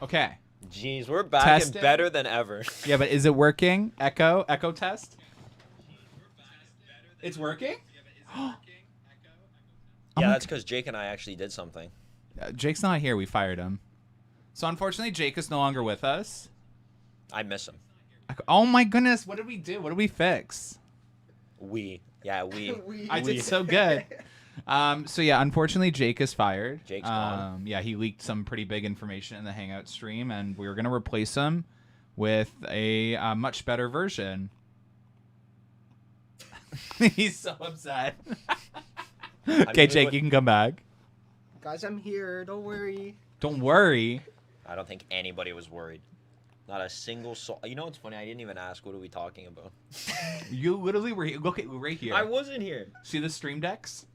Okay. Jeez, we're back Test and it. better than ever. Yeah, but is it working? Echo test. It's working. Yeah, that's because Jake and I actually did something. Jake's not here. We fired him. So unfortunately, Jake is no longer with us. I miss him. Oh my goodness! What did we do? What did we fix? We. I did so good. So yeah, unfortunately, Jake is fired. Jake's gone. Yeah, he leaked some pretty big information in the Hangout stream, and we were gonna replace him with a much better version. He's so upset. Okay, Jake, you can come back. Guys, I'm here. Don't worry. Don't worry. I don't think anybody was worried. Not a single soul. You know what's funny? I didn't even ask. What are we talking about? You literally were look at right here. I wasn't here. See the stream decks?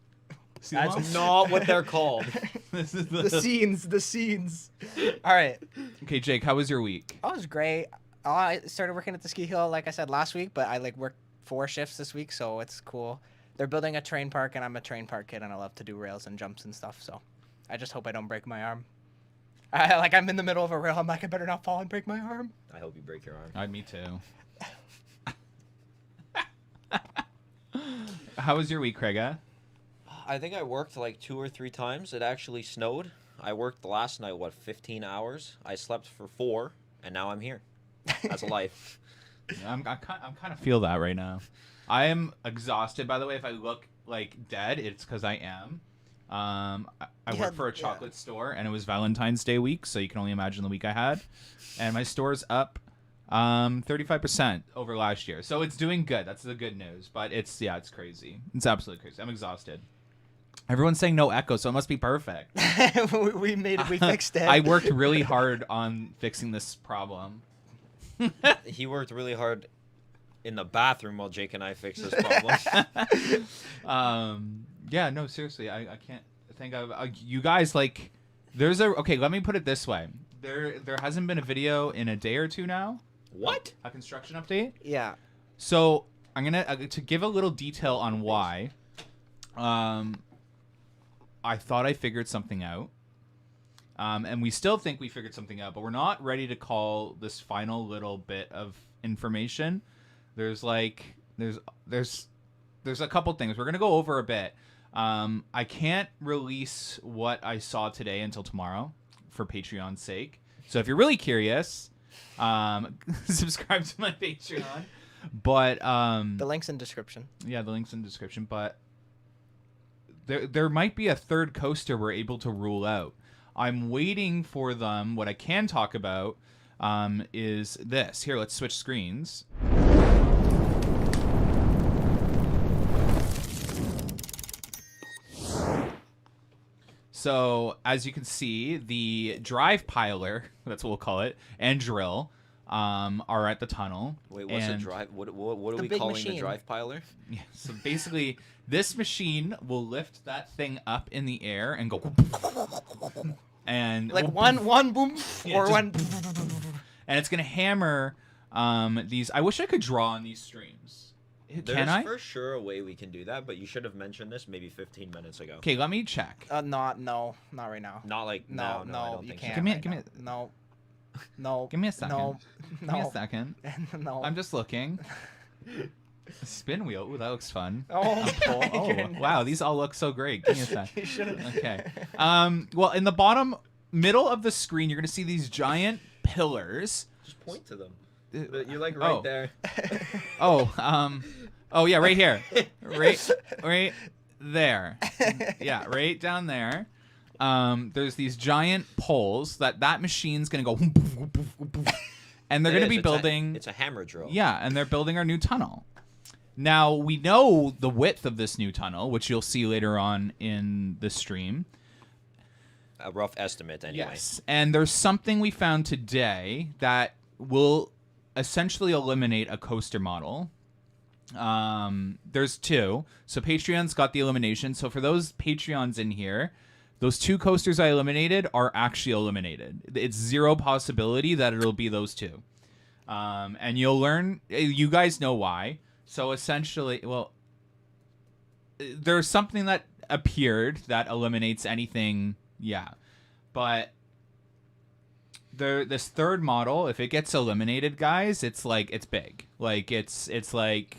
See them all? That's not what they're called. This is The scenes. All right. Okay, Jake, how was your week? Oh, it was great. I started working at the ski hill, like I said last week, but I worked 4 shifts this week, so it's cool. They're building a train park, and I'm a train park kid, and I love to do rails and jumps and stuff. So I just hope I don't break my arm. I'm in the middle of a rail. I'm like, I better not fall and break my arm. I hope you break your arm. Me too. How was your week, Craig? I think I worked like 2 or 3 times. It actually snowed. I worked last night, 15 hours? I slept for 4, and now I'm here. That's a life. I'm kind of feel that right now. I am exhausted. By the way, if I look like dead, it's because I am. I work for a chocolate store, and it was Valentine's Day week, so you can only imagine the week I had. And my store's up 35% over last year, so it's doing good. That's the good news. But it's crazy. It's absolutely crazy. I'm exhausted. Everyone's saying no echo, so it must be perfect. we made it. We fixed it. I worked really hard on fixing this problem. He worked really hard in the bathroom while Jake and I fixed this problem. Yeah, no, seriously, I can't think of you guys like. Okay. Let me put it this way: there hasn't been a video in a day or two now. What? A construction update? Yeah. So I'm gonna to give a little detail on why. I thought I figured something out. And we still think we figured something out, but we're not ready to call this final little bit of information. There's a couple things we're gonna go over a bit. I can't release what I saw today until tomorrow for Patreon's sake. So if you're really curious, subscribe to my Patreon. But the link's in description. Yeah, the link's in description. But there might be a third coaster we're able to rule out. I'm waiting for them. What I can talk about is this. Here, let's switch screens. So, as you can see, the drive piler, that's what we'll call it, and drill are at the tunnel. Wait, what's a drive? What are we calling the drive piler? Yeah, so basically, this machine will lift that thing up in the air and go... And like one boom, yeah, or one... And it's going to hammer these... I wish I could draw on these streams. Can I? There's for sure a way we can do that, but you should have mentioned this maybe 15 minutes ago. Okay, let me check. Not right now. Not like no, I don't you think can't. so. Give me no. Give me a second. No, Give me a second. no. I'm just looking. Spin wheel. Ooh, that looks fun. Oh, oh, wow, these all look so great. Give me a sec. You should've- Okay. Well, in the bottom middle of the screen, you're gonna see these giant pillars. Just point to them. You're like right there. Oh yeah, right here. Right there. Yeah, right down there. There's these giant poles that machine's gonna go and they're gonna be building. It's a hammer drill. Yeah, and they're building our new tunnel. Now we know the width of this new tunnel, which you'll see later on in the stream. A rough estimate, anyway. Yes, and there's something we found today that will essentially eliminate a coaster model. There's 2. So Patreon's got the elimination. So for those Patreons in here, those 2 coasters I eliminated are actually eliminated. It's 0 possibility that it'll be those 2. And you'll learn, you guys know why. So essentially, well, there's something that appeared that eliminates anything. Yeah. But this third model, if it gets eliminated, guys, it's like it's big. Like it's like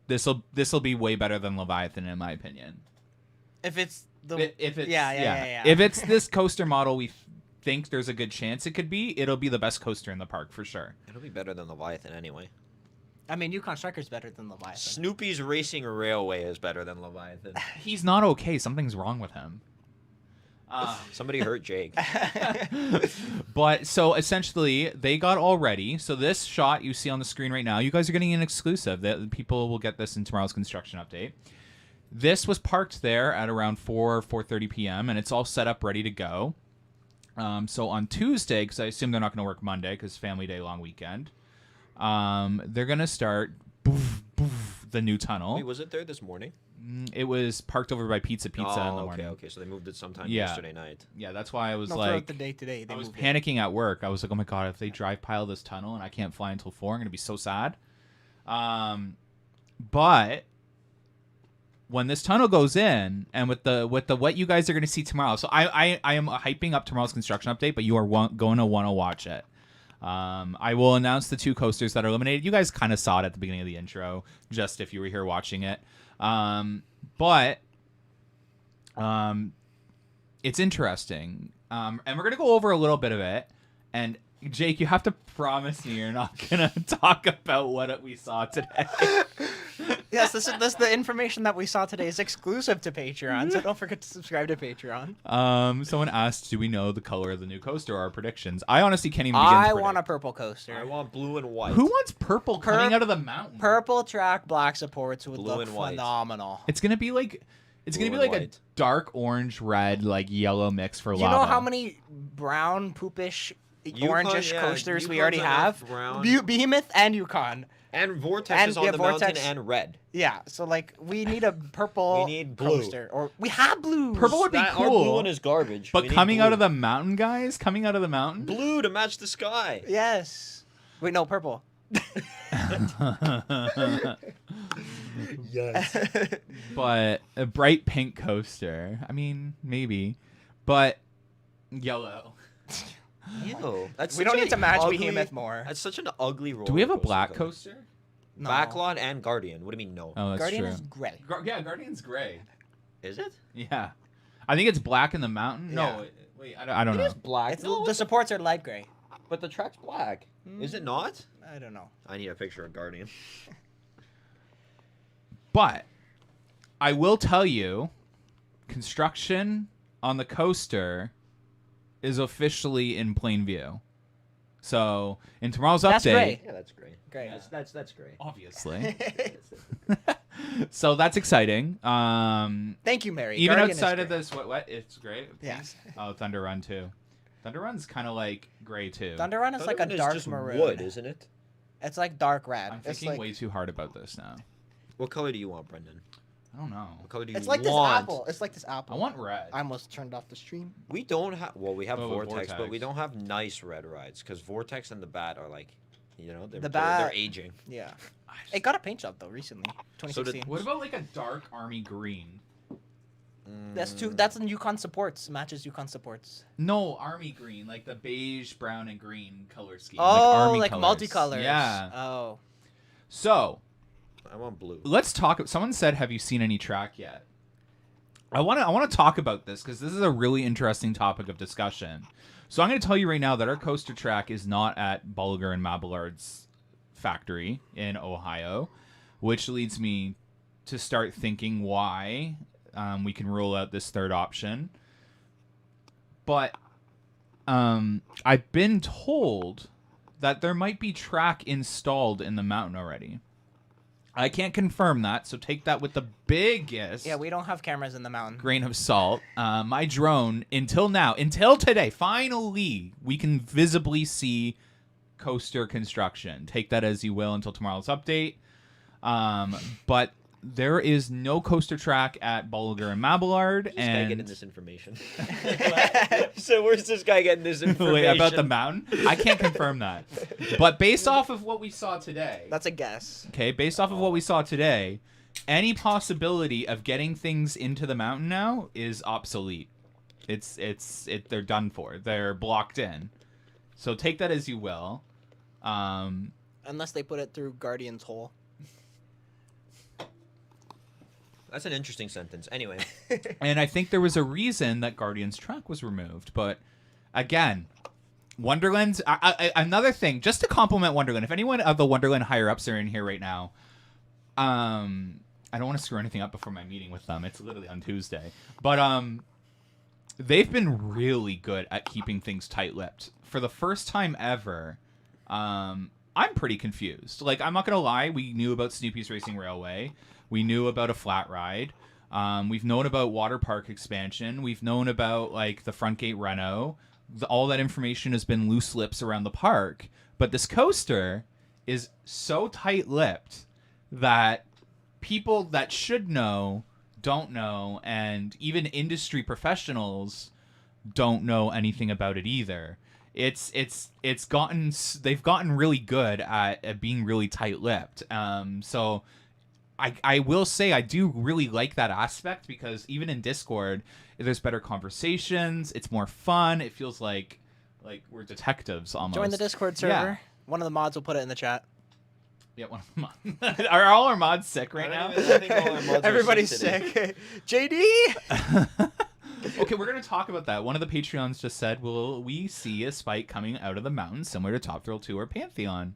this'll be way better than Leviathan in my opinion. If it's yeah. If it's this coaster model we think there's a good chance it could be, it'll be the best coaster in the park for sure. It'll be better than Leviathan anyway. I mean, Yukon Striker's better than Leviathan. Snoopy's Racing Railway is better than Leviathan. He's not okay. Something's wrong with him. Somebody hurt Jake. But so essentially, they got all ready. So this shot you see on the screen right now, you guys are getting an exclusive. That people will get this in tomorrow's construction update. This was parked there at around 4:30 p.m. and it's all set up, ready to go. So on Tuesday, because I assume they're not going to work Monday because family day, long weekend, they're going to start the new tunnel. Wait, was it there this morning? It was parked over by Pizza in the morning. Okay. So they moved it sometime yesterday night. Yeah, that's why I was throughout the day today. I was panicking at work. I was like, oh my God, if they drive pile this tunnel and I can't fly until 4, I'm going to be so sad. But when this tunnel goes in, and with the what you guys are going to see tomorrow, so I am hyping up tomorrow's construction update, but you are going to want to watch it. I will announce the 2 coasters that are eliminated. You guys kind of saw it at the beginning of the intro, just if you were here watching it. But it's interesting, and we're going to go over a little bit of it. And Jake, you have to promise me you're not going to talk about what we saw today. Yes, this the information that we saw today is exclusive to Patreon, so don't forget to subscribe to Patreon. Someone asked, do we know the color of the new coaster or our predictions? I honestly can't even begin to predict. I want a purple coaster. I want blue and white. Who wants purple coming out of the mountain? Purple track, black supports would Blue look and white. phenomenal. It's gonna be like a dark orange, red, like yellow mix for lava. You know how many brown, poopish, orangish coasters we already have? Behemoth and Yukon. And Vortex is on the mountain and red. Yeah, so like we need a purple we need blue. coaster. Or we have blue. Purple would be cool. Our blue one is garbage. But coming out of the mountain, guys, coming out of the mountain. Blue to match the sky. Yes. Wait, no, purple. Yes. But a bright pink coaster. I mean, maybe. But yellow. Ew. We don't need to match Behemoth more. That's such an ugly roller. Do we have a coaster, black though. coaster? No. Backlot and Guardian. What do you mean no? Oh, that's Guardian true. is gray. Yeah, Guardian's gray. Is it? Yeah. I think it's black in the mountain. Yeah. No, wait, I don't know. It is black. No, The supports are light gray. but the track's black. Is it not? I don't know. I need a picture of Guardian. But I will tell you, construction on the coaster is officially in plain view. So in tomorrow's That's update, great. Yeah, that's great. Great. That's great. obviously. So that's exciting. Thank you, Mary. Even Guardian is outside of great. this, what? It's great. Yes. Oh, Thunder Run too. Thunder Run's kind of like gray too. Thunder Run is like a Thunderbolt dark just maroon. wood, isn't it? It's like dark red. I'm It's thinking like way too hard about this now. What color do you want, Brendan? I don't know. What color do you it's like this want? apple. It's like this apple. I want red. I almost turned off the stream. We don't have. Well, we have Oh, Vortex, but we Vortex. don't have nice red rides because Vortex and the Bat are like, you know, they're Bat- aging. Yeah. I just- It got a paint job though recently. 2016. What about like a dark army green? That's in Yukon supports. Matches Yukon supports. No, army green, like the beige, brown, and green color scheme. Oh, army like colors. multicolors. Yeah. Oh. So I want blue. let's talk. Someone said, "Have you seen any track yet?" I want to talk about this because this is a really interesting topic of discussion. So I'm going to tell you right now that our coaster track is not at Bulger and Mabillard's factory in Ohio, which leads me to start thinking why we can rule out this third option. But I've been told that there might be track installed in the mountain already. I can't confirm that, so take that with the biggest Yeah, we don't have cameras in the mountain. grain of salt. My drone, until today, finally, we can visibly see coaster construction. Take that as you will until tomorrow's update. But there is no coaster track at Bulger and Mabillard. Where's this and guy getting this information? So where's this guy getting this information? Wait, about the mountain? I can't confirm that. But based off of what we saw today, That's a guess. okay, based off of what we saw today, any possibility of getting things into the mountain now is obsolete. They're done for. They're blocked in. So take that as you will. Unless they put it through Guardian's hole. That's an interesting sentence. Anyway. And I think there was a reason that Guardian's track was removed. But again, Wonderland's another thing, just to compliment Wonderland. If anyone of the Wonderland higher-ups are in here right now, I don't want to screw anything up before my meeting with them. It's literally on Tuesday. But they've been really good at keeping things tight-lipped. For the first time ever, I'm pretty confused. Like, I'm not going to lie. We knew about Snoopy's Racing Railway. We knew about a flat ride. We've known about water park expansion. We've known about, like, the front gate reno. All that information has been loose lips around the park. But this coaster is so tight-lipped that people that should know don't know, and even industry professionals don't know anything about it either. They've gotten really good at being really tight-lipped. So I will say I do really like that aspect, because even in Discord, there's better conversations. It's more fun. It feels like we're detectives almost. Join the Discord server. Yeah. One of the mods will put it in the chat. Yeah, one of the mods. Are all our mods sick right now? I think all our mods Everybody's are sick. JD. Okay, we're going to talk about that. One of the Patreons just said, will we see a spike coming out of the mountain similar to Top Thrill 2 or Pantheon?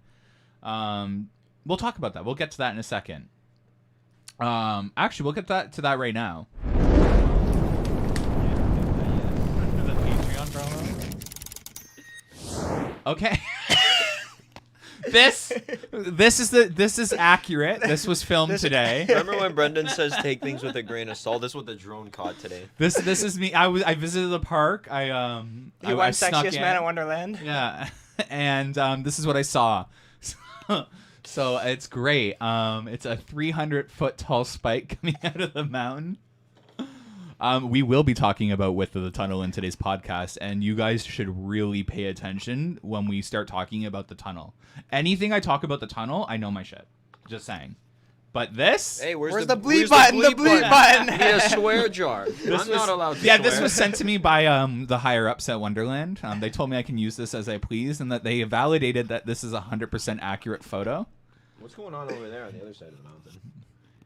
We'll talk about that. We'll get to that in a second. Actually, we'll get to that right now. The Patreon promo? Okay. This is accurate. This was filmed today. Remember when Brendan says take things with a grain of salt? This is what the drone caught today. This is me. I visited the park. I You I want snuck sexiest in. man at Wonderland? Yeah, and this is what I saw. So it's great. It's a 300-foot tall spike coming out of the mountain. We will be talking about Width of the Tunnel in today's podcast, and you guys should really pay attention when we start talking about the tunnel. Anything I talk about the tunnel, I know my shit. Just saying. But this... Hey, Where's the bleep button? The bleep button. We need a swear jar. I'm not allowed to Yeah, swear. this was sent to me by the higher-ups at Wonderland. They told me I can use this as I please, and that they validated that this is a 100% accurate photo. What's going on over there on the other side of the mountain?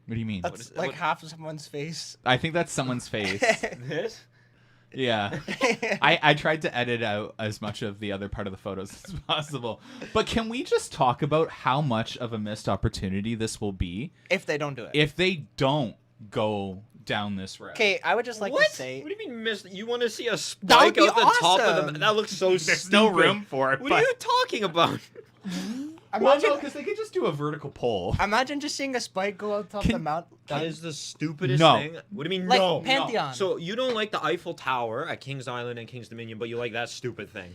What do you mean? That's like half of someone's face. I think that's someone's face. This? Yeah. I tried to edit out as much of the other part of the photos as possible. But can we just talk about how much of a missed opportunity this will be? If they don't do it. If they don't go down this route. Okay, I would just like What? to say... What do you mean miss? You want to see a That would spike be out the top of awesome. the... That looks so There's stupid. no room for it. What are you talking about? Well, no, because they could just do a vertical pole. Imagine just seeing a spike go out top of the mountain. That is the stupidest No. thing. What do you mean Like no? Pantheon. So you don't like the Eiffel Tower at Kings Island and King's Dominion, but you like that stupid thing.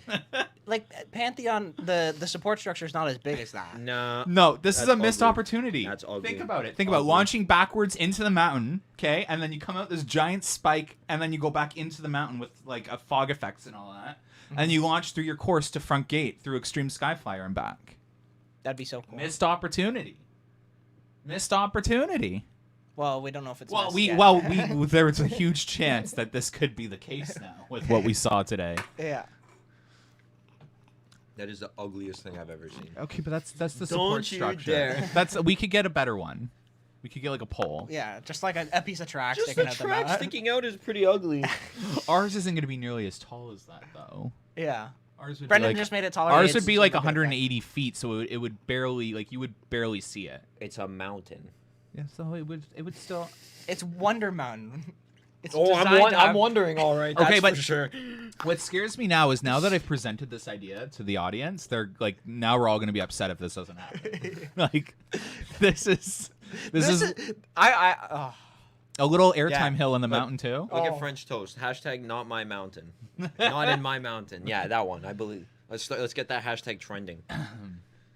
Like Pantheon, the support structure is not as big as that. Nah. No, this is That's a missed ugly. opportunity. That's ugly. Think about it. Think about Ugly. launching backwards into the mountain, okay? And then you come out this giant spike, and then you go back into the mountain with, like, a fog effects and all that. And you launch through your course to Front Gate through Extreme Skyflyer and back. That'd be so cool. Missed opportunity. Missed opportunity. Well, we don't know if it's Well, missed yet. there was a huge chance that this could be the case now with what we saw today. Yeah. That is the ugliest thing I've ever seen. Okay, but that's the Don't support you structure. dare. We could get a better one. We could get like a pole. Yeah, just like a piece of track Just sticking the out the track mountain. sticking out is pretty ugly. Ours isn't going to be nearly as tall as that though. Yeah. Ours would Brendan be like, just made it taller. ours It's would be like super good effect. 180 feet, so it would barely you would barely see it. It's a mountain. Yeah, so it would still. It's Wonder Mountain. It's Oh, designed to have- wondering. All right. Okay, That's but for sure. What scares me now is now that I've presented this idea to the audience, they're like, now we're all going to be upset if this doesn't happen. Like, this is I a little airtime Yeah. hill in the Look- mountain too. Look Oh. at French toast. Hashtag not my mountain. Not in my mountain. Yeah, that one. I believe. Let's get that hashtag trending.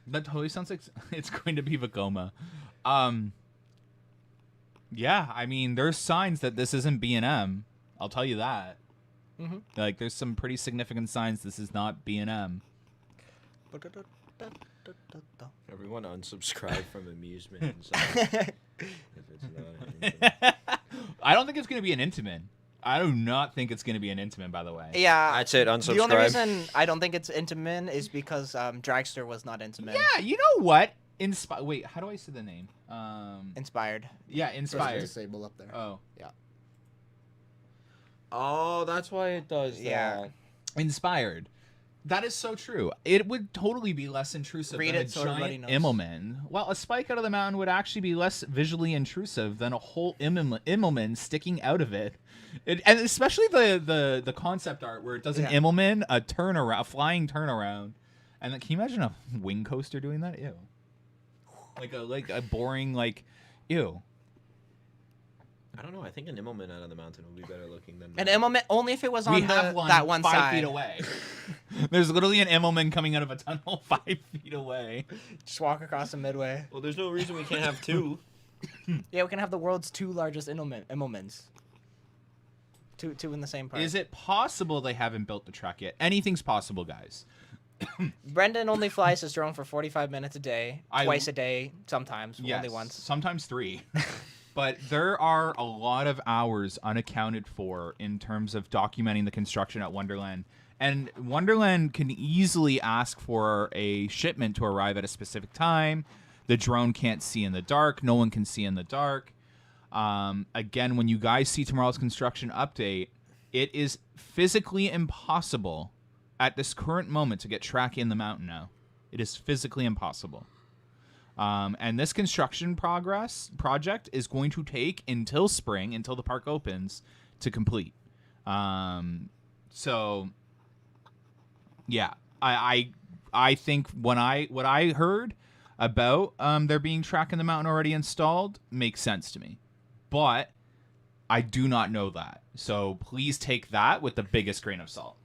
That totally sounds like it's going to be Vekoma. Yeah, I mean, there's signs that this isn't B&M. I'll tell you that. Mhm. Like, there's some pretty significant signs this is not B&M. Everyone unsubscribe from amusement. And stuff. If it's not anything. I don't think it's going to be an Intamin. I do not think it's going to be an Intamin, by the way. Yeah. I'd say The only unsubscribe. reason I don't think it's Intamin is because Dragster was not Intamin. Yeah, you know what? Wait, how do I say the name? Inspired. Yeah, Press Inspired. disable up there. Oh. Oh, that's why it does Yeah. that. Inspired. That is so true. It would totally be less intrusive Read than it a so everybody giant knows. Immelman. Well, a spike out of the mountain would actually be less visually intrusive than a whole Immelman sticking out of it. And especially the concept art where it does an Yeah. Immelman, a flying turnaround. And then, can you imagine a wing coaster doing that? Ew. Like a boring, ew. I don't know. I think an Immelman out of the mountain would be better looking than An that. Immelman only if it was on We have one that one 5 side. feet away. There's literally an Immelman coming out of a tunnel 5 feet away. Just walk across the midway. Well, there's no reason we can't have two. Yeah, we can have the world's 2 largest Immelmans. Two in the same park. Is it possible they haven't built the track yet? Anything's possible, guys. Brendan only flies his drone for 45 minutes a day, I- twice a day, sometimes, Yes, only once. sometimes 3. But there are a lot of hours unaccounted for in terms of documenting the construction at Wonderland. And Wonderland can easily ask for a shipment to arrive at a specific time. The drone can't see in the dark. No one can see in the dark. Again, when you guys see tomorrow's construction update, it is physically impossible at this current moment to get track in the mountain now. It is physically impossible. And this construction project is going to take until spring, until the park opens, to complete. So, yeah, I think what I heard about there being track in the mountain already installed makes sense to me, but I do not know that. So please take that with the biggest grain of salt.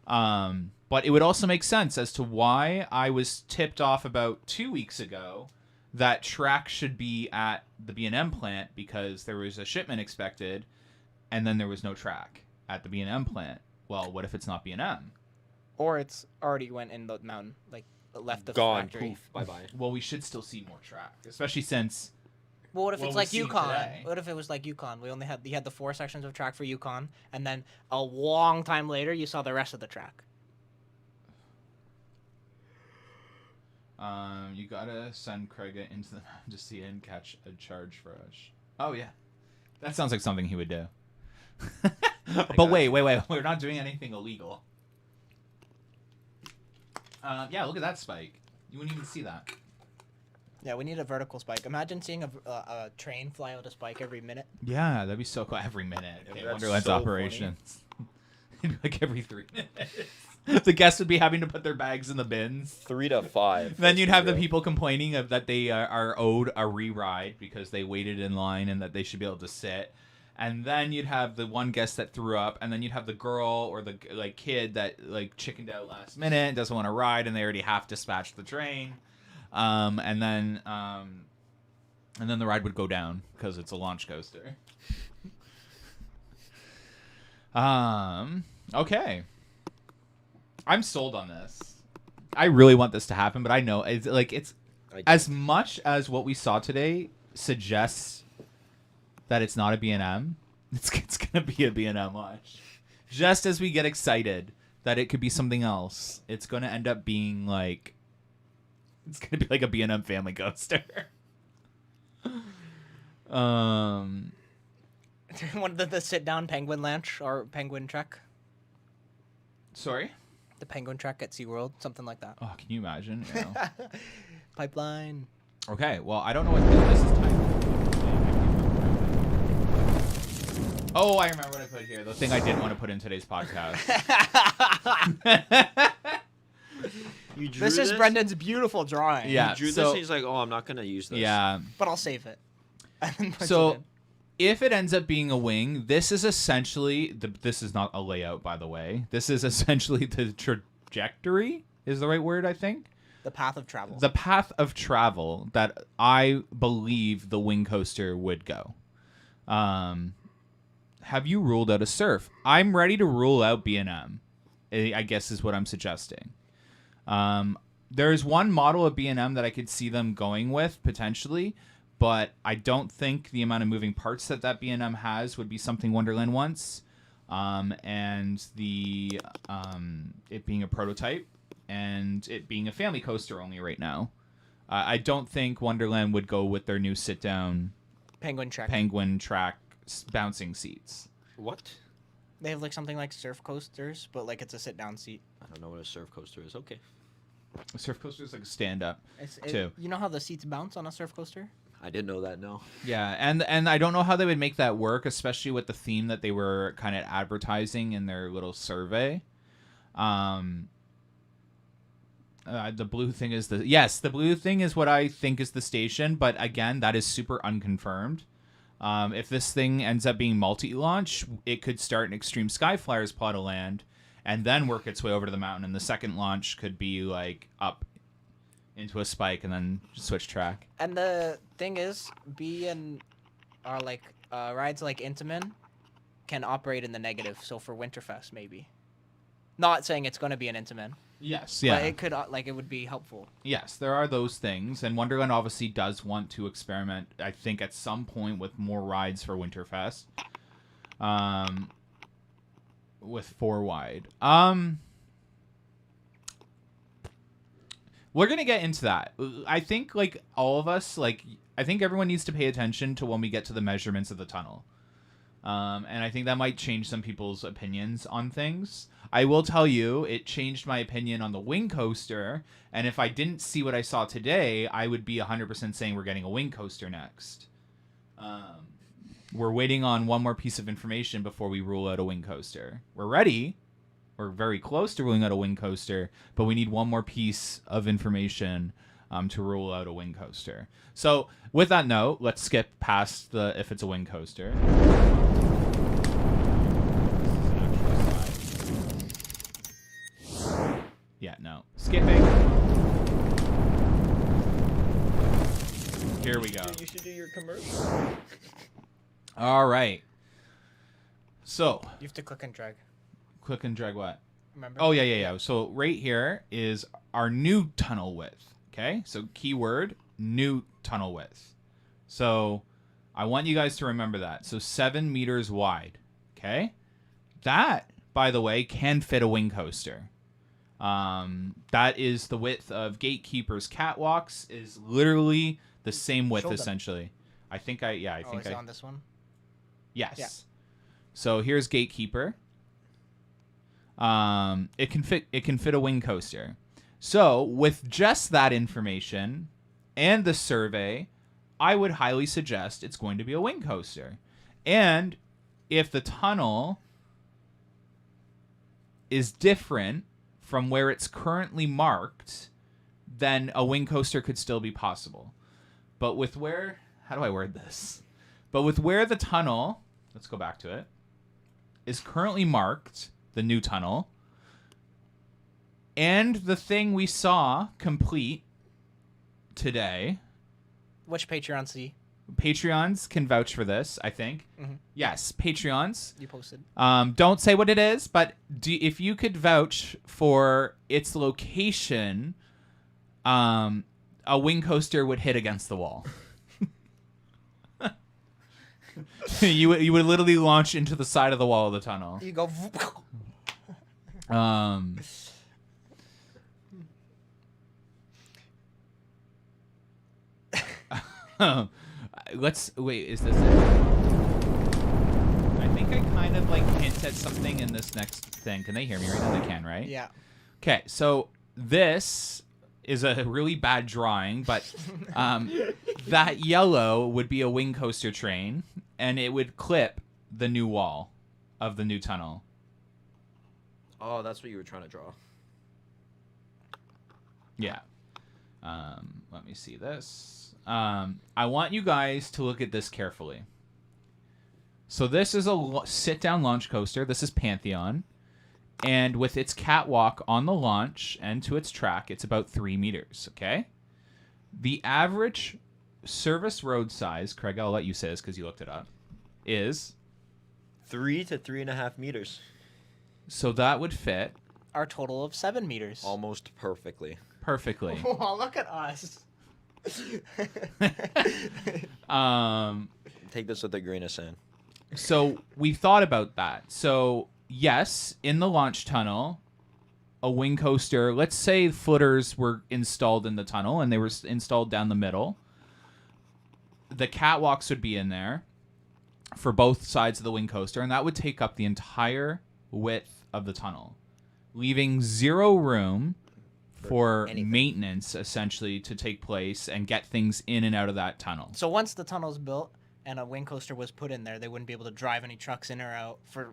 But it would also make sense as to why I was tipped off about 2 weeks ago that track should be at the B&M plant, because there was a shipment expected and then there was no track at the B&M plant. Well, what if it's not B&M? Or it's already went in the mountain, like left the Gone. factory. Poof. Bye-bye. Well, we should still see more track, especially since Well, what if What it's we like see Yukon? today. What if it was like Yukon? You had the 4 sections of track for Yukon, and then a long time later you saw the rest of the track. You gotta send Craig into the mountain to see and catch a charge for us. Oh yeah, that sounds like something he would do. But wait, we're not doing anything illegal. Yeah, look at that spike. You wouldn't even see that. Yeah, we need a vertical spike. Imagine seeing a train fly out a spike every minute. Yeah, that'd be so cool. Every minute. Yeah, Okay, that's Wonderland's so operations. Like every 3 minutes. The guests would be having to put their bags in the bins. 3 to 5. Then you'd have the Yeah. people complaining that they are owed a re-ride because they waited in line and that they should be able to sit. And then you'd have the one guest that threw up, and then you'd have the girl or the kid that chickened out last minute and doesn't want to ride, and they already half dispatched the train. And then the ride would go down because it's a launch coaster. Okay. I'm sold on this. I really want this to happen, but I know it's as much as what we saw today suggests that it's not a B&M, it's going to be a B&M watch. Just as we get excited that it could be something else, it's going to end up being it's going to be like a B&M family coaster. One of the sit-down penguin launch or penguin trek. Sorry? The penguin trek at SeaWorld, something like that. Oh, can you imagine? Ew. Pipeline. Okay, well, I don't know what this is timed. Oh, I remember what I put here. The thing I didn't want to put in today's podcast. You drew This is Brendan's beautiful drawing. Yeah. You drew this so- and he's like, oh, I'm not going to use this. Yeah. But I'll save it. And then punch it So, in. if it ends up being a wing, this is essentially this is not a layout, by the way. This is essentially the trajectory. Is the right word? I think The path of travel. the path of travel that I believe the wing coaster would go. Have you ruled out a surf? I'm ready to rule out B&M. I guess is what I'm suggesting. There's one model of B&M that I could see them going with potentially, but I don't think the amount of moving parts that B&M has would be something Wonderland wants. and the it being a prototype and it being a family coaster only right now. I don't think Wonderland would go with their new sit-down Penguin track. bouncing seats. What? They have like something like surf coasters, but like it's a sit-down seat. I don't know what a surf coaster is. Okay. A surf coaster is like a stand-up too. You know how the seats bounce on a surf coaster? I didn't know that. No. Yeah, and I don't know how they would make that work, especially with the theme that they were kind of advertising in their little survey. The blue thing is the blue thing is what I think is the station, but again, that is super unconfirmed. If this thing ends up being multi-launch, it could start in Extreme Skyflyer's plot of land and then work its way over to the mountain, and the second launch could be like up into a spike and then switch track. And the thing is, rides like Intamin can operate in the negative. So for Winterfest, maybe. Not saying it's going to be an Intamin. Yes, yeah. But it could, it would be helpful. Yes, there are those things, and Wonderland obviously does want to experiment, I think, at some point with more rides for Winterfest. With 4 wide. We're going to get into that. I think, like, all of us, I think everyone needs to pay attention to when we get to the measurements of the tunnel. And I think that might change some people's opinions on things. I will tell you, it changed my opinion on the wing coaster. And if I didn't see what I saw today, I would be 100% saying we're getting a wing coaster next. We're waiting on one more piece of information before we rule out a wing coaster. We're ready. We're very close to ruling out a wing coaster, but we need one more piece of information to rule out a wing coaster. So with that note, let's skip past the if it's a wing coaster. Yeah, no. Skipping. Here we go. You should do your commercial. All right. So. You have to click and drag. Click and drag what? Remember? Oh, yeah. So right here is our new tunnel width. Okay? So keyword, new tunnel width. So I want you guys to remember that. So 7 meters wide. Okay? That, by the way, can fit a wing coaster. That is the width of Gatekeeper's catwalks, is literally the same width, essentially. I think is it on this one? Yes. Yeah. So here's Gatekeeper. It can fit a wing coaster. So with just that information and the survey, I would highly suggest it's going to be a wing coaster. And if the tunnel is different from where it's currently marked, then a wing coaster could still be possible. But with where, how do I word this? But with where the tunnel, let's go back to it, is currently marked, the new tunnel, and the thing we saw complete today. Which Patreon see? Patreons can vouch for this, I think. Mm-hmm. Yes, Patreons. You posted. Don't say what it is, but if you could vouch for its location, a wing coaster would hit against the wall. you would literally launch into the side of the wall of the tunnel. You go. Wait, is this it? I think I kind of hint at something in this next thing. Can they hear me right now? They can, right? Yeah. Okay, so this is a really bad drawing, but that yellow would be a wing coaster train, and it would clip the new wall of the new tunnel. Oh, that's what you were trying to draw. Yeah. Let me see this. I want you guys to look at this carefully. So this is a sit-down launch coaster. This is Pantheon. And with its catwalk on the launch and to its track, it's about 3 meters, okay? The average service road size, Craig, I'll let you say this because you looked it up, is 3 to 3.5 meters. So that would fit Our total of 7 meters. Almost perfectly. perfectly. Oh, look at us. Take this with a grain of sand. So we thought about that. So yes, in the launch tunnel, a wing coaster, let's say footers were installed in the tunnel and they were installed down the middle. The catwalks would be in there for both sides of the wing coaster, and that would take up the entire width of the tunnel, leaving zero room for maintenance, essentially, to take place and get things in and out of that tunnel. So once the tunnel's built and a wing coaster was put in there, they wouldn't be able to drive any trucks in or out for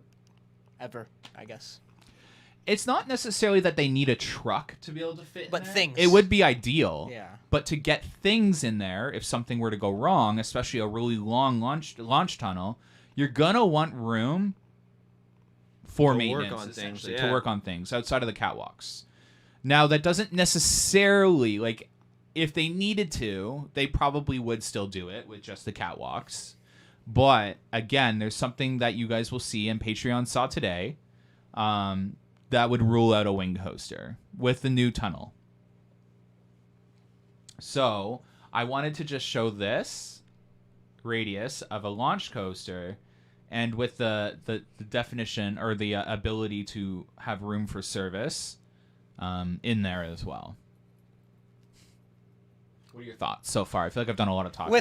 ever, I guess. It's not necessarily that they need a truck to be able to fit but in there. Things. It would be ideal. Yeah. But to get things in there, if something were to go wrong, especially a really long launch tunnel, you're going to want room for maintenance, essentially, to work on things outside of the catwalks. Now, that doesn't necessarily, like, if they needed to, they probably would still do it with just the catwalks. But, again, there's something that you guys will see and Patreon saw today that would rule out a wing coaster with the new tunnel. So, I wanted to just show this radius of a launch coaster and with the definition or the ability to have room for service in there as well. What are your thoughts so far? I feel like I've done a lot of talking.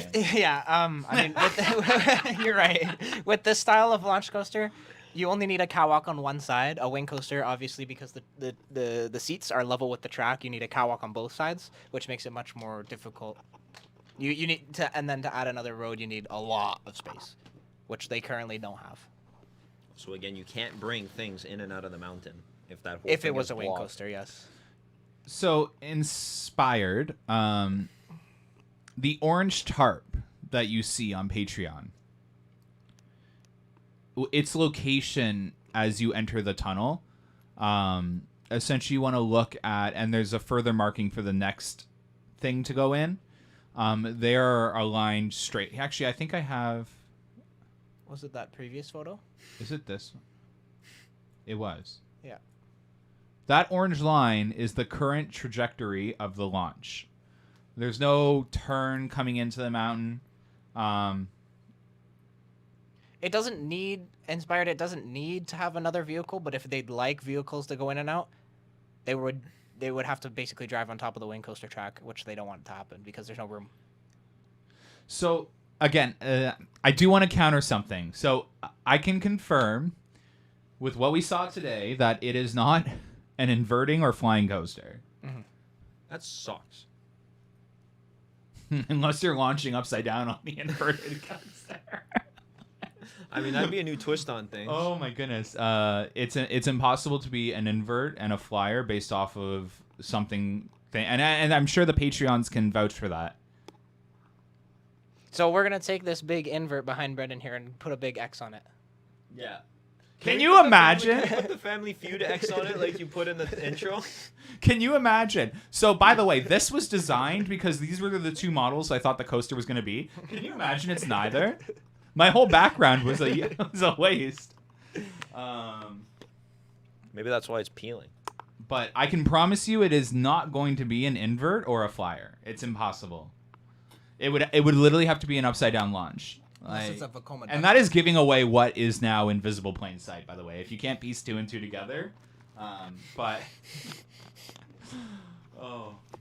You're right. With this style of launch coaster, you only need a catwalk on one side. A wing coaster, obviously, because the seats are level with the track, you need a catwalk on both sides, which makes it much more difficult. You need to, and then to add another road, you need a lot of space, which they currently don't have. So again, you can't bring things in and out of the mountain if it was a wing coaster, yes. So inspired, the orange tarp that you see on Patreon, its location as you enter the tunnel, essentially you want to look at, and there's a further marking for the next thing to go in. They are aligned straight. Actually, I think I have. Was it that previous photo? Is it this one? It was. Yeah. That orange line is the current trajectory of the launch. There's no turn coming into the mountain. It doesn't need Inspired. It doesn't need to have another vehicle, but if they'd like vehicles to go in and out, they would have to basically drive on top of the wing coaster track, which they don't want to happen because there's no room. So again, I do want to counter something. So I can confirm with what we saw today that it is not an inverting or flying coaster. Mm-hmm. That sucks. Unless you're launching upside down on the inverted coaster. I mean, that'd be a new twist on things. Oh my goodness. It's impossible to be an invert and a flyer based off of something. And I'm sure the Patreons can vouch for that. So we're going to take this big invert behind Brendan here and put a big X on it. Yeah. Can you imagine? Put the Family Feud X on it like you put in the intro? Can you imagine? So, by the way, this was designed because these were the two models I thought the coaster was going to be. Can you imagine it's neither? My whole background was a waste. Maybe that's why it's peeling. But I can promise you it is not going to be an invert or a flyer. It's impossible. It would literally have to be an upside down launch. And that is giving away what is now invisible plain sight, by the way, if you can't piece two and two together. But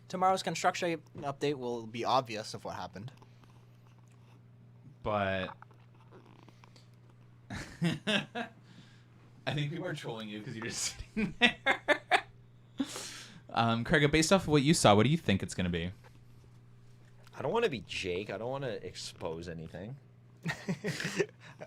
tomorrow's construction update will be obvious of what happened. But I think people are trolling you because you're just sitting there. Craig, based off of what you saw, what do you think it's going to be? I don't want to be Jake. I don't want to expose anything.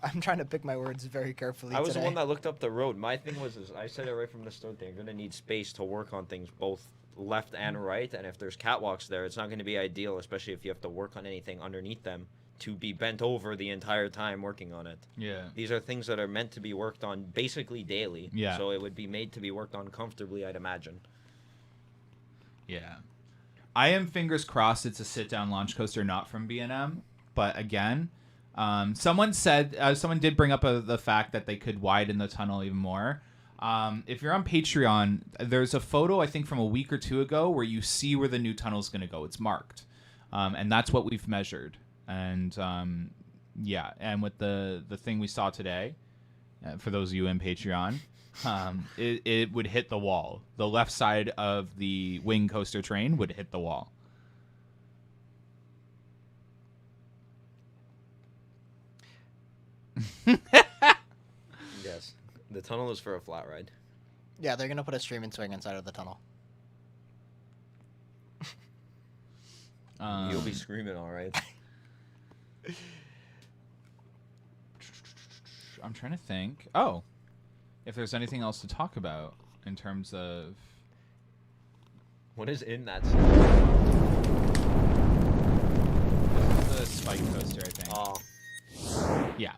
I'm trying to pick my words very carefully. I was the one that looked up the road. My thing was, I said it right from the start. They're going to need space to work on things both left and right. And if there's catwalks there, it's not going to be ideal, especially if you have to work on anything underneath them to be bent over the entire time working on it. Yeah. These are things that are meant to be worked on basically daily. Yeah. So it would be made to be worked on comfortably, I'd imagine. Yeah. I am fingers crossed it's a sit-down launch coaster, not from B&M. But again, someone did bring up the fact that they could widen the tunnel even more. If you're on Patreon, there's a photo, I think, from a week or two ago where you see where the new tunnel is going to go. It's marked. And that's what we've measured. And Yeah, and with the thing we saw today, for those of you in Patreon, it would hit the wall. The left side of the wing coaster train would hit the wall. Yes. The tunnel is for a flat ride. Yeah, they're gonna put a streaming swing inside of the tunnel. You'll be screaming, all right. I'm trying to think. Oh, if there's anything else to talk about in terms of What is in that? the spike coaster, I think. Oh. Yeah.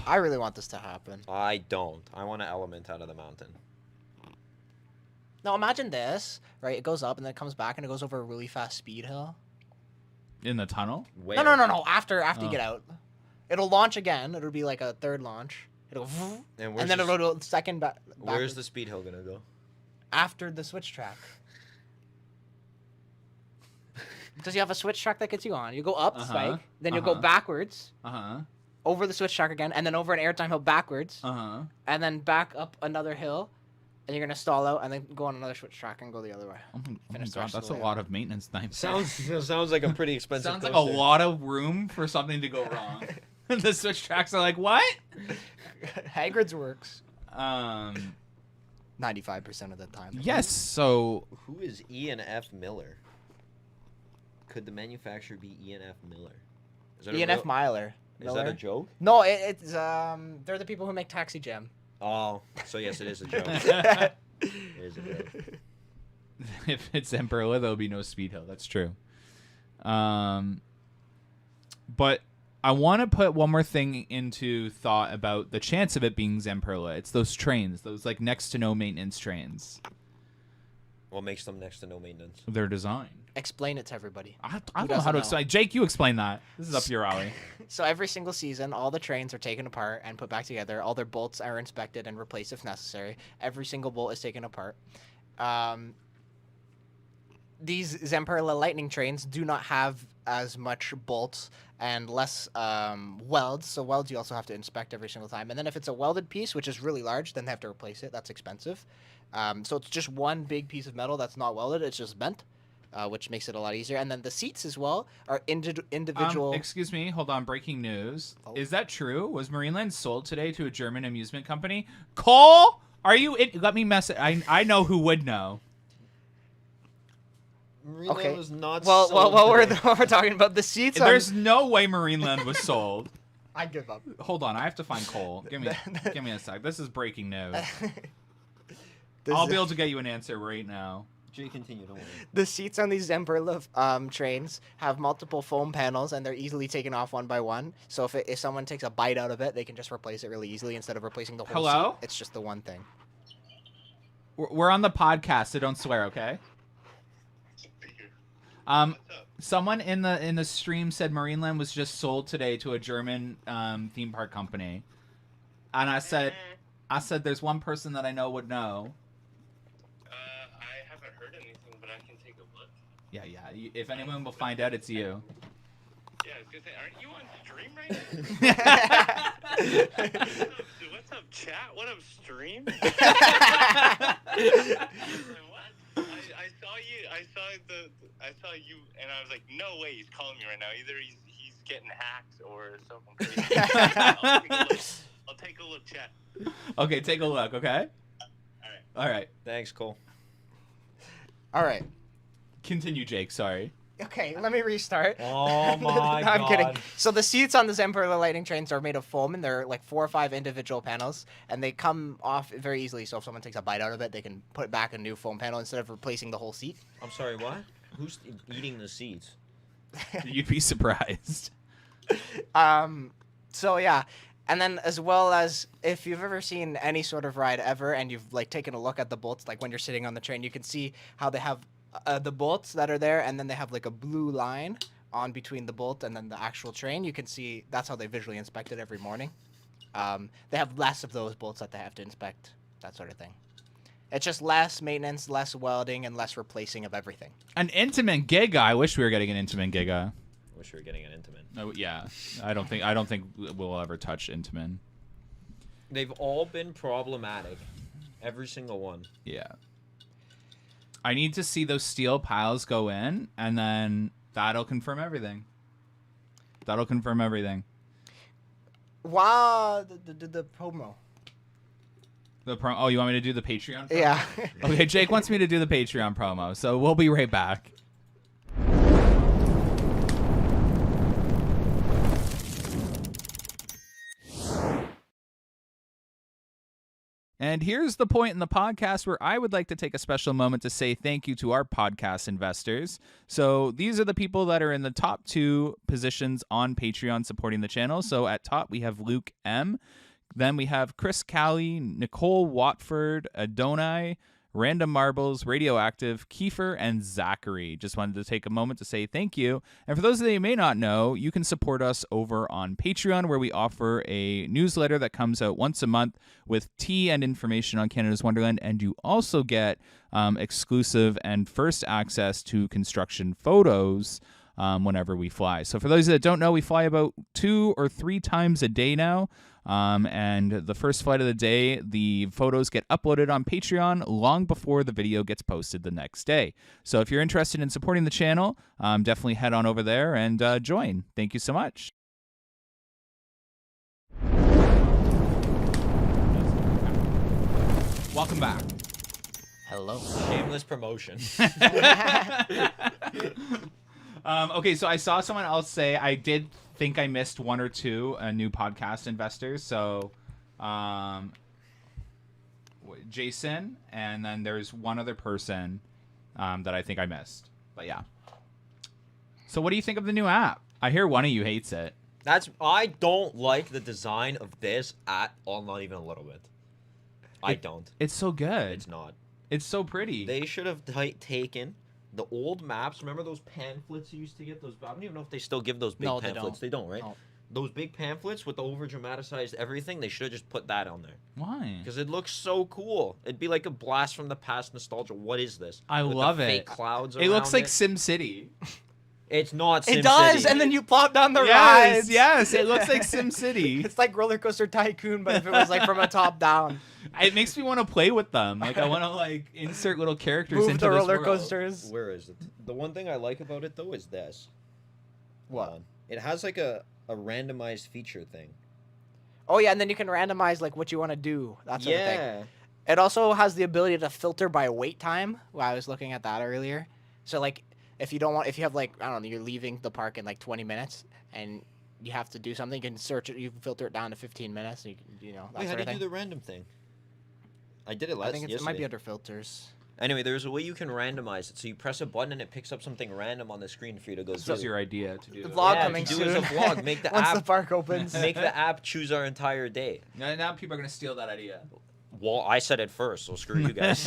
I really want this to happen. I don't. I want an element out of the mountain. Now imagine this, right? It goes up and then it comes back and it goes over a really fast speed hill. In the tunnel? Where? No. After you Oh. get out, it'll launch again. It'll be like a third launch. It'll And, and then it'll go to second back. Where's the speed hill gonna go? After the switch track? Because you have a switch track that gets you on. You go up the spike, then you'll go backwards over the switch track again, and then over an airtime hill backwards, and then back up another hill, and you're gonna stall out, and then go on another switch track and go the other way. Oh my Finish the god, rest of that's the a way lot of maintenance time. Sounds like a pretty expensive. Sounds like a coaster. lot of room for something to go wrong. The switch tracks are like, what? Hagrid's works Um, 95% of the time. yes, so Who is Ian F. Miller? Could the manufacturer be Ian F. Miller? Is that a Ian F. real- Myler. Is that a Miller? joke? No, it's they're the people who make Taxi Jam. Oh, so yes, it is a joke. It is a joke. if it's Emperor, there'll be no speed hill. That's true. But I want to put one more thing into thought about the chance of it being Zemperla. It's those trains, those like next to no maintenance trains. What makes them next to no maintenance? Their design. Explain it to everybody. I Who don't know how doesn't to know? explain. Jake, you explain that. This is up your alley. So every single season, all the trains are taken apart and put back together. All their bolts are inspected and replaced if necessary. Every single bolt is taken apart. These Zamperla Lightning trains do not have as much bolts and less welds. So welds you also have to inspect every single time. And then if it's a welded piece, which is really large, then they have to replace it. That's expensive. So it's just one big piece of metal that's not welded. It's just bent. Which makes it a lot easier. And then the seats as well are individual. Excuse me. Hold on. Breaking news. Oh. Is that true? Was Marineland sold today to a German amusement company? Cole, are you? Let me mess it. I know who would know. Okay. Was not Well, sold while we're today. talking about the seats, There's no way Marineland was sold. I give up. Hold on. I have to find Cole. Give me a sec. This is breaking news. The I'll Z- be able to get you an answer right now. Jay, continue. Don't worry. The seats on these Zemperla trains have multiple foam panels, and they're easily taken off one by one. So if someone takes a bite out of it, they can just replace it really easily instead of replacing the whole Hello? seat. It's just the one thing. We're on the podcast, so don't swear, okay? Someone in the stream said Marineland was just sold today to a German theme park company, and I said there's one person that I know would know. I haven't heard anything, but I can take a look. Yeah. If anyone will find out, it's you. Yeah, I was gonna say, aren't you on stream right now? What's up, chat? What up, stream? What? I saw you, and I was like, no way, he's calling me right now. Either he's getting hacked or something crazy. I'll take a look, chat. Okay, take a look. Okay. All right. Thanks, Cole. All right. Continue, Jake. Sorry. Okay, let me restart. Oh my No, I'm God. kidding. So the seats on the Zemperla Lightning trains are made of foam, and they're like 4 or 5 individual panels, and they come off very easily. So if someone takes a bite out of it, they can put back a new foam panel instead of replacing the whole seat. I'm sorry, what? Who's eating the seats? You'd be surprised. So yeah, and then as well as if you've ever seen any sort of ride ever, and you've like taken a look at the bolts, like when you're sitting on the train, you can see how they have the bolts that are there, and then they have like a blue line on between the bolt and then the actual train. You can see that's how they visually inspect it every morning. They have less of those bolts that they have to inspect, that sort of thing. It's just less maintenance, less welding, and less replacing of everything. An intimate Giga. I wish we were getting an intimate Giga. wish we were getting an Intamin. Oh yeah, I don't think we'll ever touch Intamin. They've all been problematic, every single one. Yeah. I need to see those steel piles go in, and then that'll confirm everything. That'll confirm everything. Wow, the promo. Oh, you want me to do the Patreon promo? Yeah. Okay, Jake wants me to do the Patreon promo, so we'll be right back. And here's the point in the podcast where I would like to take a special moment to say thank you to our podcast investors. So these are the people that are in the top 2 positions on Patreon supporting the channel. So at top, we have Luke M. Then we have Chris Callie, Nicole Watford, Adonai, Random Marbles, Radioactive, Kiefer, and Zachary. Just wanted to take a moment to say thank you. And for those of you who may not know, you can support us over on Patreon, where we offer a newsletter that comes out once a month with tea and information on Canada's Wonderland. And you also get exclusive and first access to construction photos whenever we fly. So for those that don't know, we fly about 2 or 3 times a day now. And the first flight of the day, the photos get uploaded on Patreon long before the video gets posted the next day. So if you're interested in supporting the channel, definitely head on over there and join. Thank you so much. Welcome back. Hello. Shameless promotion. Okay, so I saw someone else say I did think I missed 1 or 2 new podcast investors. So, Jason, and then there's one other person that I think I missed. But yeah. So, what do you think of the new app? I hear one of you hates it. I don't like the design of this at all, not even a little bit. I don't. It's so good. It's not. It's so pretty. They should have taken the old maps. Remember those pamphlets you used to get? Those I don't even know if they still give those big pamphlets. They don't, right? No. Those big pamphlets with the over dramatized everything. They should have just put that on there. Why? Because it looks so cool. It'd be like a blast from the past nostalgia. What is this? I with love the it. Fake clouds. It looks like Sim City. It's not Sim It does, City. and then you plop down the yes, rides. Yes, it looks like Sim City. It's like Roller Coaster Tycoon, but if it was like from a top down. It makes me want to play with them. Like I want to like insert little characters Move into the this roller world. coasters. Where is it? The one thing I like about it though is this. What? It has like a randomized feature thing. Oh yeah, and then you can randomize like what you want to do. That sort of thing. Yeah. It also has the ability to filter by wait time. Well, I was looking at that earlier. So like if you have like, I don't know, you're leaving the park in like 20 minutes and you have to do something, you can search it, you can filter it down to 15 minutes, and you know, that Wait, how sort do of you thing. do the random thing? I did it I think it yesterday. might be under filters. Anyway, there's a way you can randomize it. So you press a button and it picks up something random on the screen for you to go This through. was your idea to do The it. vlog Yeah, coming to do soon. as a vlog. Make the Once app the park opens. make the app choose our entire day. Now people are gonna steal that idea. Well, I said it first, so screw you guys.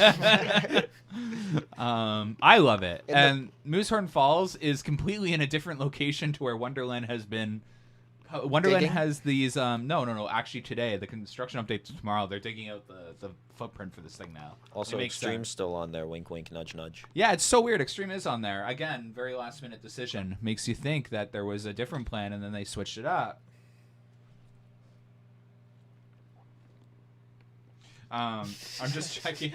I love it. And Moosehorn Falls is completely in a different location to where Wonderland has been. Wonderland Digging? has these. No. Actually, today the construction update tomorrow. They're digging out the footprint for this thing now. Also, It makes Extreme's sense. still on there. Wink, wink, nudge, nudge. Yeah, it's so weird. Extreme is on there again. Very last minute decision. Makes you think that there was a different plan and then they switched it up. I'm just checking.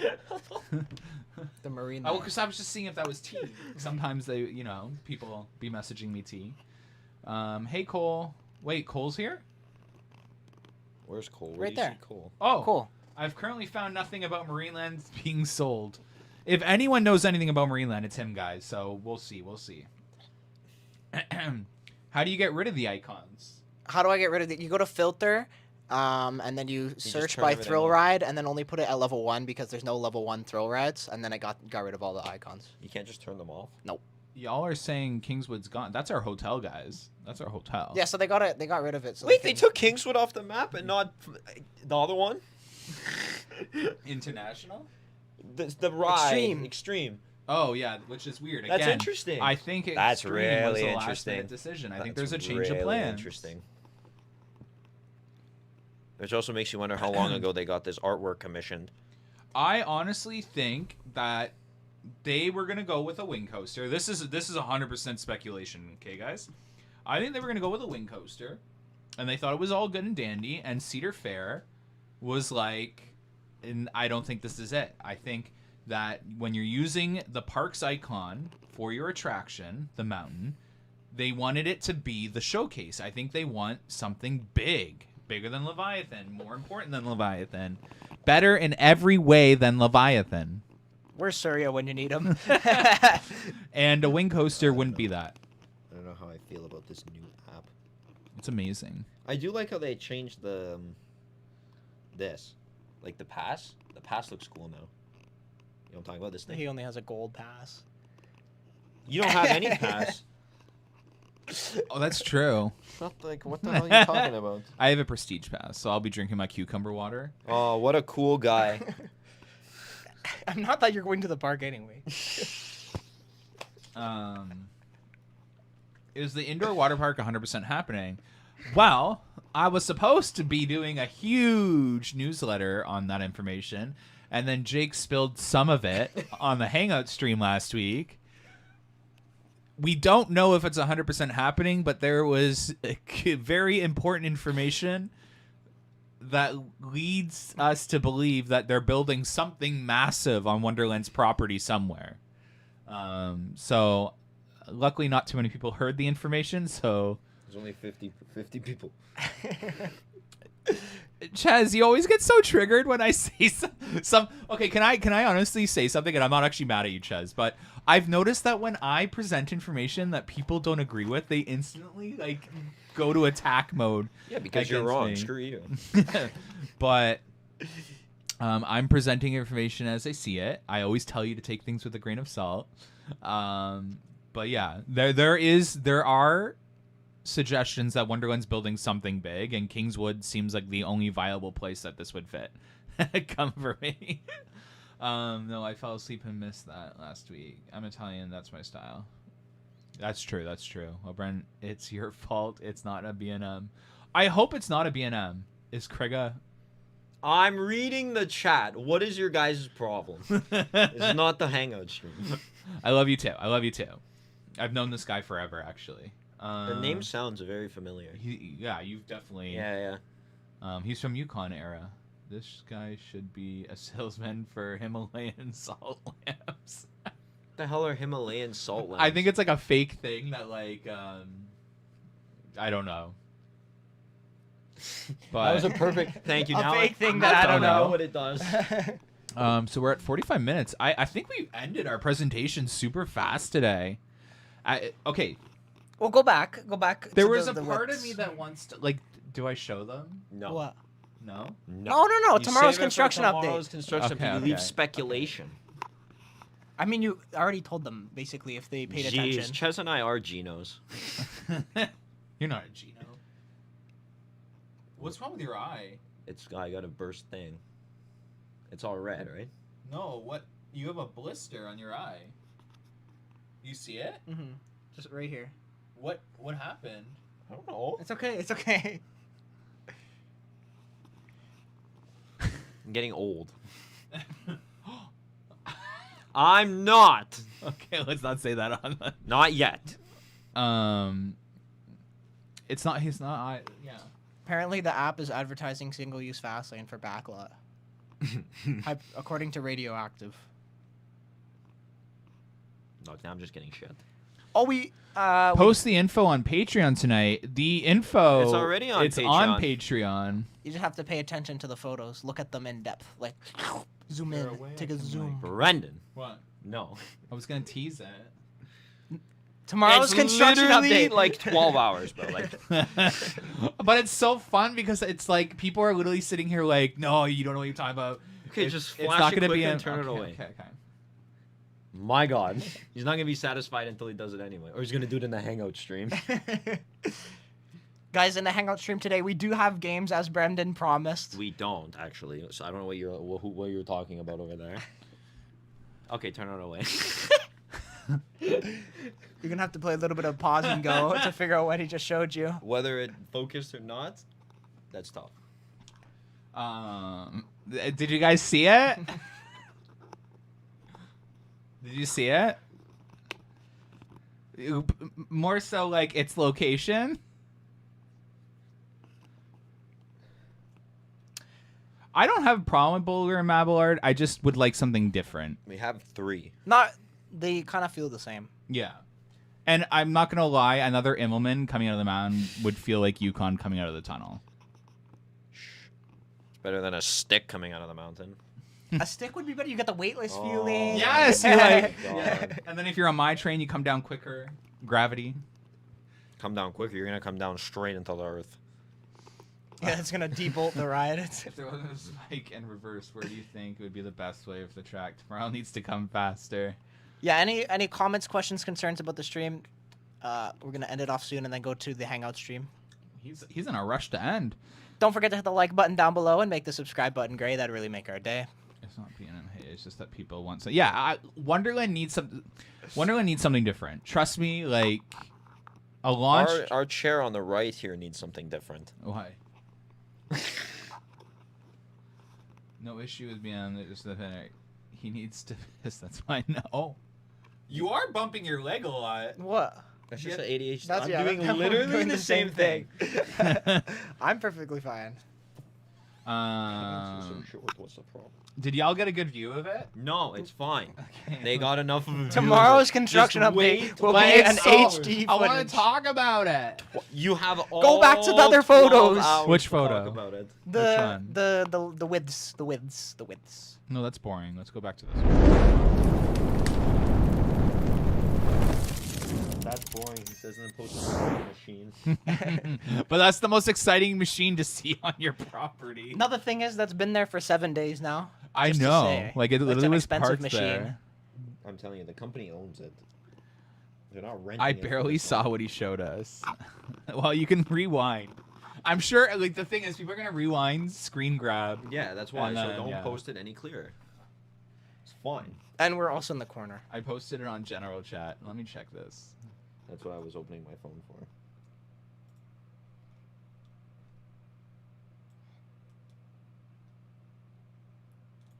The marine. Oh, because I was just seeing if that was tea. Sometimes they, people be messaging me tea. Hey Cole. Wait, Cole's here? Where's Cole? Right there. Cole? Oh, Cool. I've currently found nothing about Marineland being sold. If anyone knows anything about Marineland, it's him, guys. So we'll see. We'll see. How do you get rid of the icons? How do I get rid of it? You go to filter, and then you search turn by everything thrill off. ride, and then only put it at level 1 because there's no level 1 thrill rides, and then I got rid of all the icons. You can't just turn them off. Y'all are saying Kingswood's gone. That's our hotel, guys. That's our hotel. Yeah, so they got rid of it. So Wait, they can- took Kingswood off the map and not the other one? International? The ride. Extreme. Extreme. Oh yeah, which is weird. That's Again, interesting. I think That's Extreme was really a last interesting. minute decision. I think That's there's a change of really plans. Interesting. Which also makes you wonder how long ago they got this artwork commissioned. I honestly think that they were gonna go with a wing coaster. This is 100% speculation, okay, guys? I think they were going to go with a wing coaster, and they thought it was all good and dandy, and Cedar Fair was like, and I don't think this is it. I think that when you're using the park's icon for your attraction, the mountain, they wanted it to be the showcase. I think they want something big, bigger than Leviathan, more important than Leviathan, better in every way than Leviathan. Where's Surya when you need him? And a wing coaster wouldn't be that. I don't know how I feel about this new app. It's amazing. I do like how they changed the this, like the pass. The pass looks cool now. You know what I'm talking about? This thing. He only has a gold pass. You don't have any pass. Oh, that's true. What the hell are you talking about? I have a prestige pass, so I'll be drinking my cucumber water. Oh, what a cool guy. I'm not that you're going to the park anyway. Is the indoor water park 100% happening? Well, I was supposed to be doing a huge newsletter on that information, and then Jake spilled some of it on the Hangout stream last week. We don't know if it's 100% happening, but there was very important information that leads us to believe that they're building something massive on Wonderland's property somewhere. So luckily not too many people heard the information, so There's only 50 people. Chaz, you always get so triggered when I say some. Okay, can I honestly say something? And I'm not actually mad at you, Chaz, but I've noticed that when I present information that people don't agree with, they instantly like go to attack mode. Yeah, because you're against wrong. me. Screw you. But I'm presenting information as I see it. I always tell you to take things with a grain of salt. But yeah, there are suggestions that Wonderland's building something big, and Kingswood seems like the only viable place that this would fit. Come for me. No, I fell asleep and missed that last week. I'm Italian. That's my style. That's true. That's true. Well, Brent, it's your fault. It's not a B&M. I hope it's not a B&M. Is Krega? I'm reading the chat. What is your guys' problem? It's not the Hangout stream. I love you too. I love you too. I've known this guy forever, actually. The name sounds very familiar. Yeah, you've definitely. Yeah. He's from Yukon era. This guy should be a salesman for Himalayan salt lamps. What the hell are Himalayan salt lamps? I think it's like a fake thing that I don't know. But that was a perfect. Thank you. A Now fake thing now that I don't know what it does. so we're at 45 minutes. I think we ended our presentation super fast today. Okay. Well, go back. There to was the a part widths. of me that wants to do I show them? No. What? No. No. You Tomorrow's save it for construction tomorrow's update. construction Okay, update. You okay. leave speculation. I mean, you already told them basically if they paid Jeez, attention. Ches and I are Genos. You're not a Gino. What's wrong with your eye? I got a burst thing. It's all red, right? No, what? You have a blister on your eye. You see it? Mm-hmm. Just right here. What happened? I don't know. It's okay. I'm getting old. I'm not. Okay, let's not say that on the... Not yet. It's not. He's not. Yeah. Apparently, the app is advertising single-use Fastlane for backlot, according to Radioactive. Look, now I'm just getting shit. Oh, we Post the info on Patreon tonight. The info. It's already on It's Patreon. on Patreon. You just have to pay attention to the photos. Look at them in depth. Like, zoom in. Take a zoom. Brendan. What? No. I was gonna tease it. Tomorrow's It's construction literally update. like 12 hours, bro. Like, But it's so fun because it's like people are literally sitting here like, no, you don't know what you're talking about. okay, It's- just it's flash not it gonna quick be and in- turn it okay, away. Okay. My God. He's not going to be satisfied until he does it anyway. Or he's going to do it in the Hangout stream. Guys, in the Hangout stream today, we do have games as Brendan promised. We don't, actually. So I don't know what you're talking about over there. Okay, turn it away. You're going to have to play a little bit of pause and go to figure out what he just showed you. Whether it focused or not, that's tough. Did you guys see it? Did you see it? More so like its location. I don't have a problem with Boulder and Mabillard. I just would like something different. We have 3. They kind of feel the same. Yeah. And I'm not going to lie, another Immelman coming out of the mountain would feel like Yukon coming out of the tunnel. It's better than a stick coming out of the mountain. A stick would be better. You get the weightless feeling. Yes! You're like, yeah. And then if you're on my train, you come down quicker. Gravity. Come down quicker. You're going to come down straight into the earth. Yeah, it's going to debolt the ride. If there was a spike and reverse, where do you think would be the best way of the track? Tomorrow needs to come faster. Yeah, any comments, questions, concerns about the stream? We're going to end it off soon and then go to the Hangout stream. He's in a rush to end. Don't forget to hit the like button down below and make the subscribe button gray. That'd really make our day. It's not being hate. It's just that people want so. Yeah, Wonderland needs something different. Trust me, like a launch. Our chair on the right here needs something different. Why? No issue with being on just the he needs to piss. That's fine. No. You are bumping your leg a lot. What? That's just an ADHD. That's, I'm yeah, doing I'm literally doing the same thing. I'm perfectly fine. What's the problem? Did y'all get a good view of it? No, it's fine. Okay. They got enough of a view of Tomorrow's it. construction Just update wait will till be it's an solved. HD I want footage. to talk about it. You have all Go back to the other 12 photos. hours Which to photo? Talk about it. Which one? The widths. No, that's boring. Let's go back to this one. That's boring. He says and then posts a machine. But that's the most exciting machine to see on your property. Another thing is that's been there for 7 days now. I just to know. say. Like it It's literally an was expensive parked machine. there. I'm telling you, the company owns it. They're not renting. I it for barely this saw long. what he showed us. Well, you can rewind. I'm sure. Like the thing is, people are gonna rewind, screen grab. Yeah, that's why. And So then, don't yeah. post it any clearer. It's fine. And we're also in the corner. I posted it on general chat. Let me check this. That's what I was opening my phone for.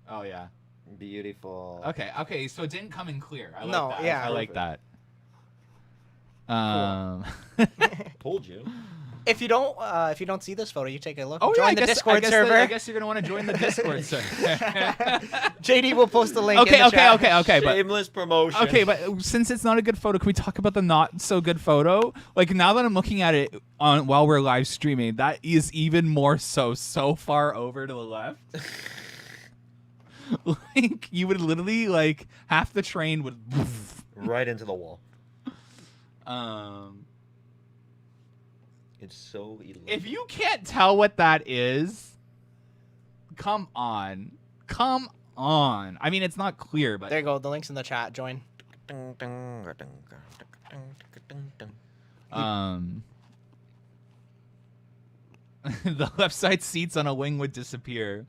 Oh yeah. Beautiful. Okay. So it didn't come in clear. I like No, that. yeah. I like that. Told you. If you don't see this photo, you take a look. Oh Join yeah, the Discord server. I guess you're gonna want to join the Discord server. JD will post the link. in the chat. Okay. But Shameless promotion. okay, but since it's not a good photo, can we talk about the not so good photo? Like now that I'm looking at it on while we're live streaming, that is even more so far over to the left. Like you would literally like half the train would. Right into the wall. It's so illegal. If you can't tell what that is, come on. I mean, it's not clear, but There you go. The link's in the chat. Join. the left side seats on a wing would disappear.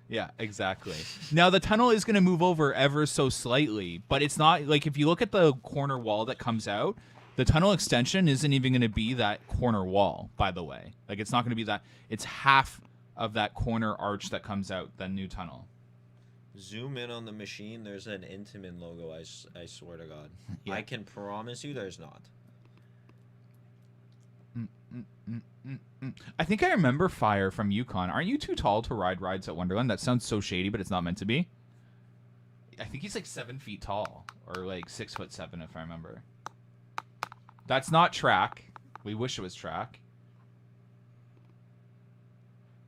Yeah, exactly. Now the tunnel is going to move over ever so slightly, but it's not like if you look at the corner wall that comes out, the tunnel extension isn't even going to be that corner wall, by the way. Like it's not going to be that. It's half of that corner arch that comes out, the new tunnel. Zoom in on the machine. There's an Intamin logo. I swear to God. Yeah. I can promise you there's not. I think I remember Fire from Yukon. Aren't you too tall to ride rides at Wonderland? That sounds so shady, but it's not meant to be. I think he's like 7 feet tall, or like 6'7", if I remember. That's not track. We wish it was track.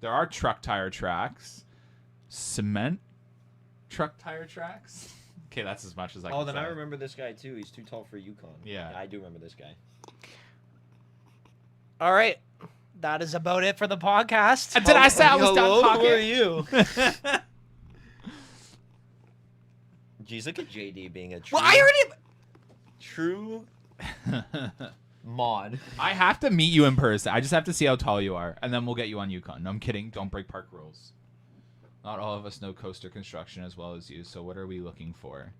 There are truck tire tracks. Cement truck tire tracks. Okay, that's as much as I can Oh, then say. I remember this guy too. He's too tall for Yukon. Yeah. I do remember this guy. All right. That is about it for the podcast. Did I say I was done Hello, talking? who are you? Jeez, look at JD being a true, Well, I already. true mod. I have to meet you in person. I just have to see how tall you are, and then we'll get you on Yukon. No, I'm kidding. Don't break park rules. Not all of us know coaster construction as well as you, so what are we looking for?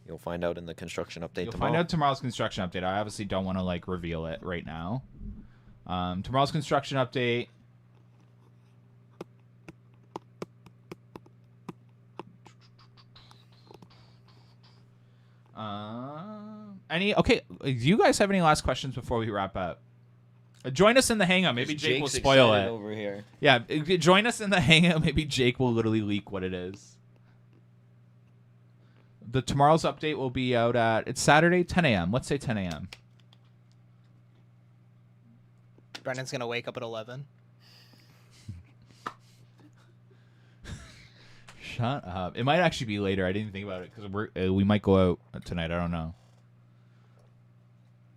You'll find out in the construction update You'll tomorrow. find out tomorrow's construction update. I obviously don't want to like reveal it right now. Tomorrow's construction update. Okay, do you guys have any last questions before we wrap up? Join us in the hangout. Maybe Jake will spoil it. Over here. Yeah, join us in the hangout. Maybe Jake will literally leak what it is. The tomorrow's update will be out at, it's Saturday, 10 a.m. Let's say 10 a.m. Brendan's gonna wake up at 11. Shut up. It might actually be later. I didn't think about it because we might go out tonight. I don't know.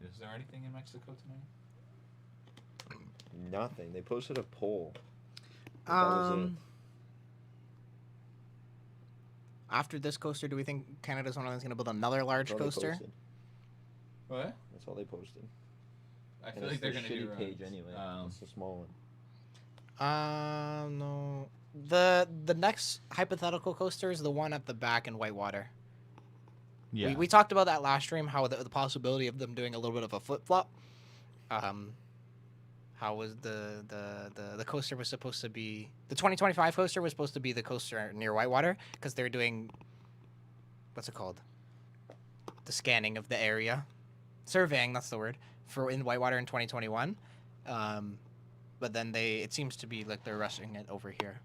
Is there anything in Mexico tonight? Nothing. They posted a poll. That was it. After this coaster, do we think Canada's Wonderland's going to build another large coaster? What? That's all they posted. I feel like they're going to do page anyway. It's a small one. No. The next hypothetical coaster is the one at the back in Whitewater. Yeah. We talked about that last stream, how the possibility of them doing a little bit of a flip-flop. How was the coaster was supposed to be, the 2025 coaster was supposed to be the coaster near Whitewater because they're doing, what's it called? The scanning of the area. Surveying, that's the word, for in Whitewater in 2021. But then it seems to be like they're rushing it over here.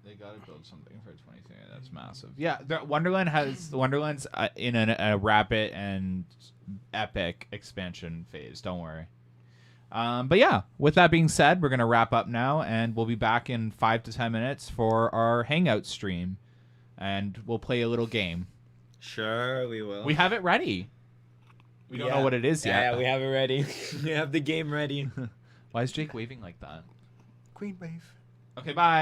They gotta build something for 2020. That's massive. Yeah, Wonderland's in a rapid and epic expansion phase. Don't worry. But yeah, with that being said, we're gonna wrap up now, and we'll be back in 5 to 10 minutes for our hangout stream, and we'll play a little game. Sure, we will. We have it ready. We don't know what it is yet. Yeah, we have it ready. We have the game ready. Why is Jake waving like that? Queen wave. Okay, bye.